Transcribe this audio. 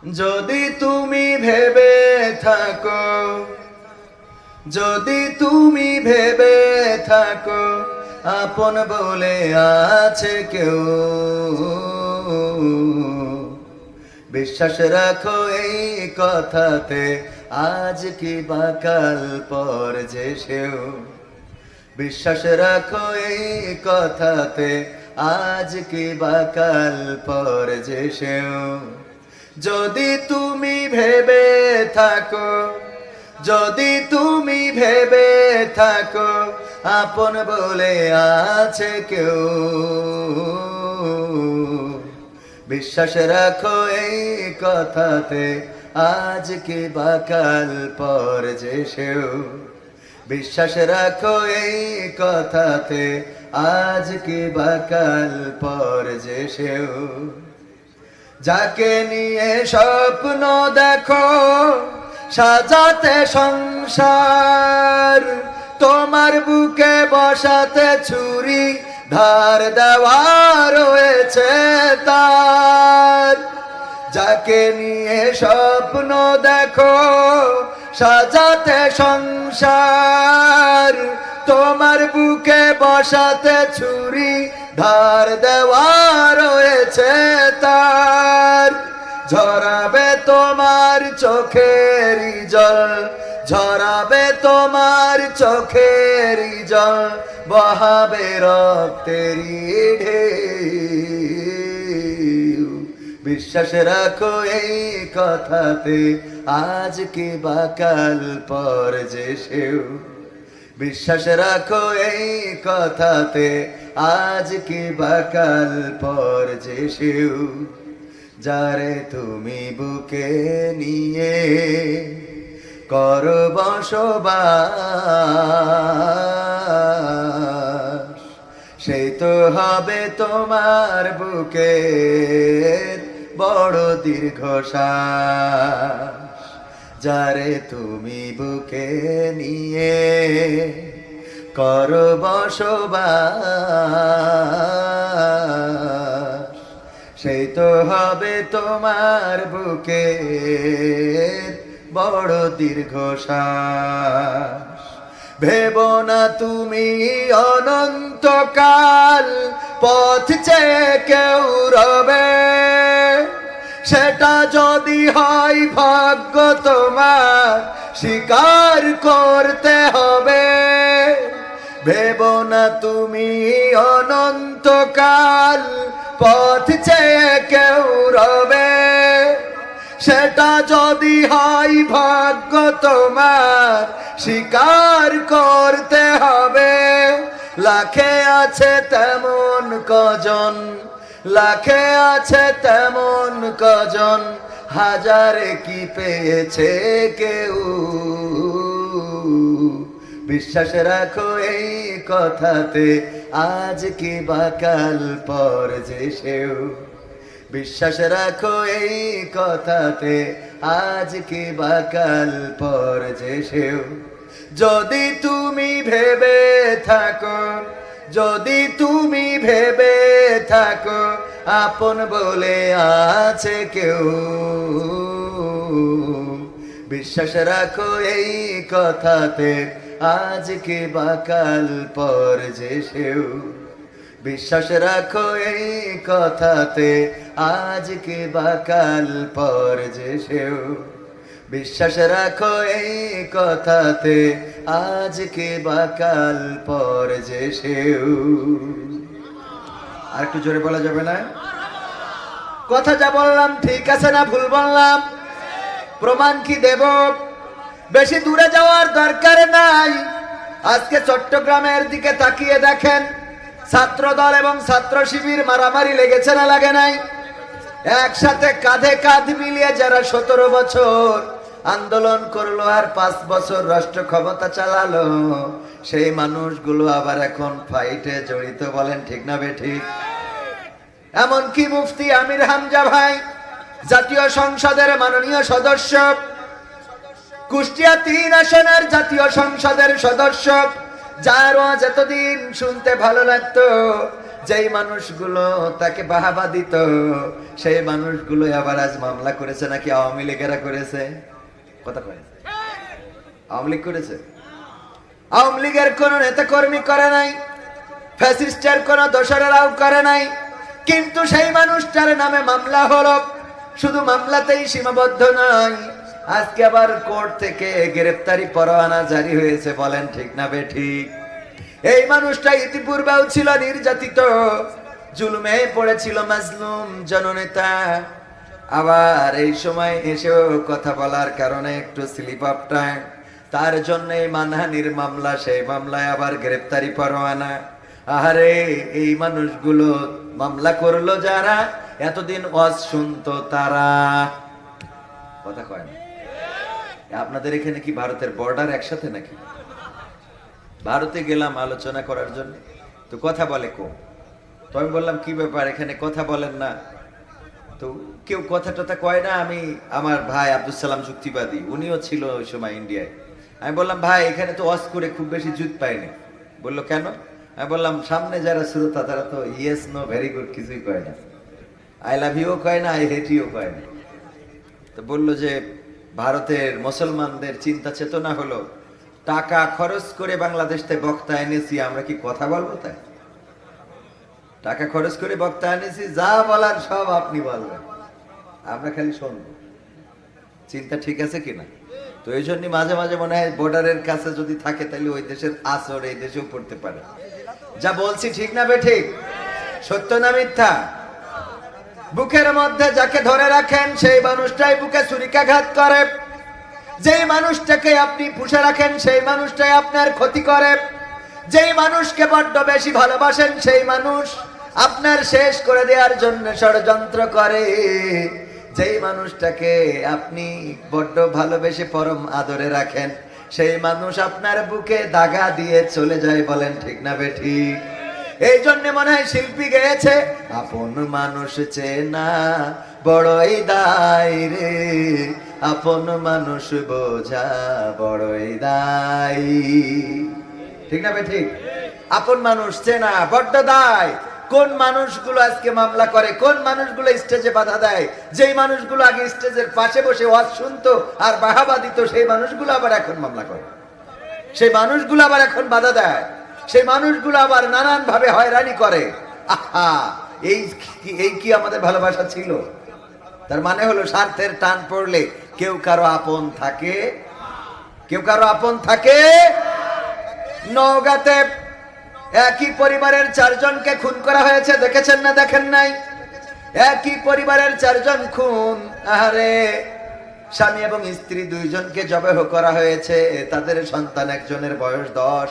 যদি তুমি ভেবে থাকো, যদি তুমি ভেবে থাকো আপন বলে আছে কেউ, বিশ্বাস রাখো এই কথাতে, আজ কি বা কাল পর যে সেও। বিশ্বাস রাখো এই কথাতে, আজ কি বা কাল পর যে সেও। যদি তুমি ভেবে থাকো, যদি তুমি ভেবে থাকো আপন বলে আছে কেউ, বিশ্বাস রাখো এই কথাতে, আজ কি বা কাল পর যে সেও। বিশ্বাস রাখো এই কথাতে, আজ কি বা কাল পর যে সেও। যাকে নিয়ে স্বপ্ন দেখো সাজাতে সংসার, তোমার বুকে বসাতে ছুরি ধার দেওয়া রয়েছে তার। যাকে নিয়ে স্বপ্ন দেখো সাজাতে সংসার, তোমার বুকে বসাতে ছুরি ধার দেওয়া রয়েছে তার। ঝরাবে তোমার চোখের জল, ঝরাবে তোমার চোখের জল, বহাবে রক্তেরি ঢেউ। বিশ্বাস রাখো এই কথাতে, আজ কি বা কাল পর যে সেও। বিশ্বাস রাখো এই কথাতে, আজ কি বা কাল পর যে সেও। যারে তুমি বুকে নিয়ে করো বসবাস, সেই তো হবে তোমার বুকের বড় দীর্ঘশ্বাস। যারে তুমি বুকে নিয়ে করো বসবাস, সেই তো হবে তোমার বুকের বড় দীর্ঘশ্বাস। ভেবো না তুমি অনন্তকাল পথ চেয়ে কেউ রবে, সেটা যদি হয় ভাগ্য তোমার স্বীকার করতে হবে। ভেবো না তুমি অনন্তকাল পথ চেয়ে কেউ রবে, সেটা যদি হয় ভাগ্য তোমার স্বীকার করতে হবে। লাখে আছে তেমন কজন, লাখে আছে তেমন কজন, হাজারে কি পেয়েছে কেউ। বিশ্বাস রাখো এই কথাতে, আজ কি বা কাল পর যে সেও। বিশ্বাস রাখো এই কথাতে, আজ কি বা কাল পর যে সেও। যদি তুমি ভেবে থাকো, যদি তুমি ভেবে থাকো আপন বলে আছে কেউ, বিশ্বাস রাখো এই কথাতে, আজ কি বা কাল পর যে সেও। বিশ্বাস রাখো এই কথাতে, আজ কি বা কাল পর যে সেও। বিশ্বাস রাখো এই কথাতে, আজ কি বা কাল পর যে সেও। আর একটু জোরে বলা যাবে না? কথা যা বললাম ঠিক আছে না ভুল বললাম? প্রমাণ কি দেব? বেশি দূরে যাওয়ার দরকার নাই। আজকে চট্টগ্রামের দিকে তাকিয়ে দেখেন, ছাত্র দল এবং ছাত্র শিবির মারামারি লেগেছে না লাগে নাই? একসাথে কাঁধে কাঁধ মিলিয়ে যারা 17 বছর আন্দোলন করলো আর 5 বছর রাষ্ট্র ক্ষমতা চালালো, সেই মানুষগুলো আবার এখন ফাইটে জড়িত। বলেন ঠিক না বেঠিক? এমনকি মুফতি আমির হামজা ভাই, জাতীয় সংসদের মাননীয় সদস্য, কুষ্টিয়া 3 আসনের জাতীয় সংসদের সদস্য, যার ওয়াজ এতদিন শুনতে ভালো লাগতো, যেই মানুষগুলো তাকে বাহাবা দিত সেই মানুষগুলো আবার আজ মামলা করেছে নাকি আওয়ামী লীগেরা করেছে? কথা কয়, আওয়ামী লীগ করেছে? আওয়ামী লীগের কোন নেতা কর্মী করে নাই, ফ্যাসিস্টের কোন দোসরেরাও করে নাই, কিন্তু সেই মানুষটার নামে মামলা হলো। শুধু মামলাতেই সীমাবদ্ধ নয়, আজকে আবার কোর্ট থেকে গ্রেফতারি পরোয়ানা জারি হয়েছে। বলেন ঠিক না বেঠিক? এই মানুষটা ইতিপূর্বেও ছিল নির্যাতিত, জুলুমে পড়েছিল, মাজলুম জননেতা। আবার এই সময় এসেও কথা বলার কারণে একটু স্লিপ অফ টাইম, তার জন্য মানহানির মামলা, সেই মামলায় আবার গ্রেফতারি পরোয়ানা। আরে এই মানুষগুলো মামলা করলো যারা, এতদিন ওয়াজ শুনতো তারা। কথা কয় না? আপনাদের এখানে কি ভারতের বর্ডার একসাথে নাকি? ভারতে গেলাম আলোচনা করার জন্য, তো কথা বলে কম। তো আমি বললাম কি ব্যাপার, এখানে কথা বলেন না? তো কেউ কথা টথা কয় না। আমি, আমার ভাই আব্দুল সালাম যুক্তিবাদী, উনিও ছিল ওই সময় ইন্ডিয়ায়। আমি বললাম ভাই এখানে তো ওয়াজ করে খুব বেশি জুত পাইনি। বললো কেন? আমি বললাম সামনে যারা শ্রোতা তারা তো ইয়েস নো ভেরি গুড কিছুই কয় না, আই লাভ ইউও কয় না, আই হেট ইউও কয় না। তো বললো যে ভারতের মুসলমানদের চিন্তা চেতনা হলো টাকা খরচ করে বাংলাদেশ থেকে বক্তা এনেছি, আমরা কি কথা বলবো? তাই টাকা খরচ করে বক্তা এনেছি, যা বলার সব আপনি বলবেন, আমরা খালি শুনবো। চিন্তা ঠিক আছে কিনা? তো এই জন্য মাঝে মাঝে মনে হয় বর্ডারের কাছে যদি থাকে তাহলে ওই দেশের আসর এই দেশেও পড়তে পারে। যা বলছি ঠিক না বেঠিক? সত্য না মিথ্যা? বুকের মধ্যে যাকে ধরে রাখেন সেই মানুষটাই বুকে ছুরিকাঘাত করে, যেই মানুষটাকে আপনি পুষে রাখেন সেই মানুষটাই আপনার ক্ষতি করে, যেই মানুষকে বড্ড বেশি ভালোবাসেন সেই মানুষ আপনার শেষ করে দেওয়ার জন্য ষড়যন্ত্র করে, যেই মানুষটাকে আপনি বড্ড ভালোবেসে পরম আদরে রাখেন সেই মানুষ আপনার বুকে দাগা দিয়ে চলে যায়। বলেন ঠিক না বেঠিক? এই জন্য মনে হয় শিল্পী গেয়েছে, আপন মানুষ চেনা বড়ই দায় রে, আপন মানুষ বোঝা বড়ই দায়। ঠিক না বেঠিক? আপন মানুষ চেনা বড্ড দায়। কোন মানুষগুলো আজকে মামলা করে, কোন মানুষগুলো স্টেজে বাধা দেয়, যেই মানুষগুলো আগে স্টেজের পাশে বসে ওয়াজ শুনতো আর বাহাবা দিত, সেই মানুষগুলো আবার এখন মামলা করে, সেই মানুষগুলো আবার এখন বাধা দেয়, সেই মানুষগুলো আবার নানান ভাবে হয়রানি করে। আহা, এই কি আমাদের ভালোবাসা ছিল? তার মানে হলো স্বার্থের টান পড়লে কেউ কারো আপন থাকে, কেউ কারো আপন থাকে। নওগাঁতে একই পরিবারের 4 জনকে খুন করা হয়েছে, দেখেছেন না দেখেন নাই? একই পরিবারের 4 জন খুন। আরে স্বামী এবং স্ত্রী 2 জনকে জবাই করা হয়েছে, তাদের সন্তান একজনের বয়স 10।